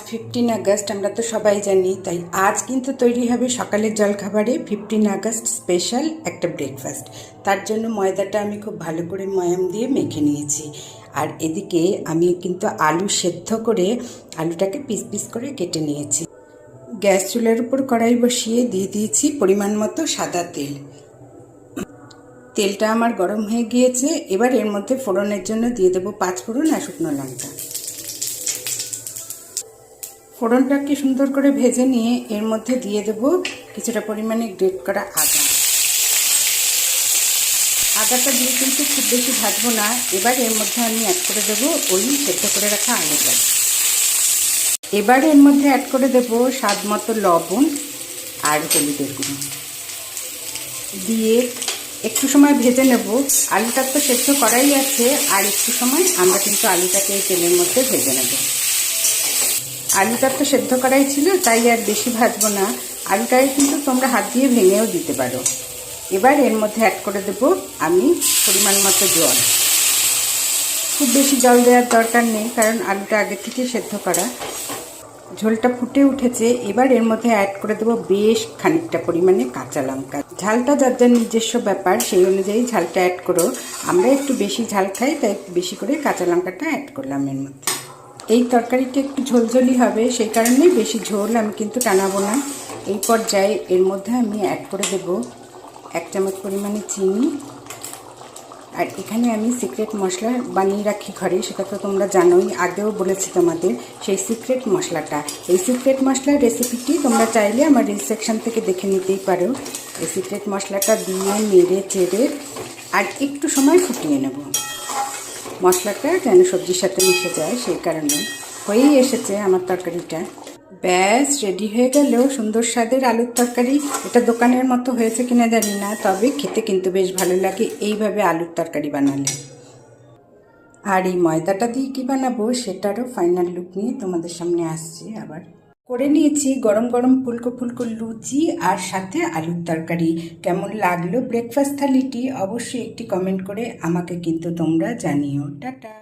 15 August আমরা তো সবাই জানি, তাই আজ কিন্তু তৈরি হবে সকালের জলখাবারে 15 আগস্ট স্পেশাল একটা ব্রেকফাস্ট। তার জন্য ময়দাটা আমি খুব ভালো করে ময়াম দিয়ে মেখে নিয়েছি। আর এদিকে আমি কিন্তু আলু সেদ্ধ করে আলুটাকে পিস পিস করে কেটে নিয়েছি। গ্যাস চুলার উপর কড়াই বসিয়ে দিয়ে দিয়েছি পরিমাণ মতো সাদা তেল। তেলটা আমার গরম হয়ে গিয়েছে। এবার এর মধ্যে ফোড়নের জন্য দিয়ে দেবো 5 ফোড়ন আর শুকনো লঙ্কা। ফোড়নটাকে সুন্দর করে ভেজে নিয়ে এর মধ্যে দিয়ে দেব কিছুটা পরিমাণে গ্রেট করা আদা। আদাটা দিয়ে কিন্তু খুব বেশি ভাজবো না। এবার এর মধ্যে আমি অ্যাড করে দেবো ওই সেদ্ধ করে রাখা আলুটা। এবার এর মধ্যে অ্যাড করে দেব স্বাদ মতো লবণ আর হলুদের গুঁড়ো দিয়ে একটু সময় ভেজে নেব। আলুটা তো সেদ্ধ করাই আছে, আর একটু সময় আমরা কিন্তু আলুটাকে এই তেলের মধ্যে ভেজে নেব। আলুটা তো সেদ্ধ করাই ছিল, তাই আর বেশি ভাজবো না। আলুটাকে কিন্তু তোমরা হাত দিয়ে ভেঙেও দিতে পারো। এবার এর মধ্যে অ্যাড করে দেব আমি পরিমাণ মতো জল। খুব বেশি জল দেওয়ার দরকার নেই, কারণ আলুটা আগে থেকে সেদ্ধ করা। ঝোলটা ফুটে উঠেছে। এবার এর মধ্যে অ্যাড করে দেবো বেশ খানিকটা পরিমাণে কাঁচা লঙ্কা। ঝালটা যার যার নিজস্ব ব্যাপার, সেই অনুযায়ী ঝালটা অ্যাড করো। আমরা একটু বেশি ঝাল খাই, তাই বেশি করে কাঁচা লঙ্কাটা অ্যাড করলাম এর মধ্যে। এই তরকারিটা একটু ঝোলঝোলি হবে, সেই কারণে বেশি ঝোল আমি কিন্তু টানাবো না। এই পর্যায়ে এর মধ্যে আমি অ্যাড করে দেব 1 চামচ পরিমাণে চিনি। আর এখানে আমি সিক্রেট মশলা বানিয়ে রাখি ঘরে, সেটা তো তোমরা জানোই, আগেও বলেছি তোমাদের। সেই সিক্রেট মশলাটা, এই সিক্রেট মশলার রেসিপিটি তোমরা চাইলে আমার রিল সেকশন থেকে দেখে নিতেই পারো। এই সিক্রেট মশলাটা দিয়ে নেড়ে চেড়ে আর একটু সময় ফুটিয়ে নেব। মশলাটা যেন সবজির সাথে মিশে যায়, সেই কারণে। হয়েই এসেছে আমার তরকারিটা। ব্যাস রেডি হয়ে গেলেও সুন্দর স্বাদের আলুর তরকারি। এটা দোকানের মতো হয়েছে কিনা জানি না, তবে খেতে কিন্তু বেশ ভালো লাগে এইভাবে আলুর তরকারি বানালে। আর এই ময়দাটা দিয়ে কী বানাবো সেটারও ফাইনাল লুক নিয়ে তোমাদের সামনে আসছি। আবার করে নিয়েছি গরম গরম ফুলকো ফুলকো লুচি আর সাথে আলুর তরকারি। কেমন লাগলো ব্রেকফাস্ট থালিটি অবশ্যই একটি কমেন্ট করে আমাকে কিন্তু তোমরা জানিও। টাটা।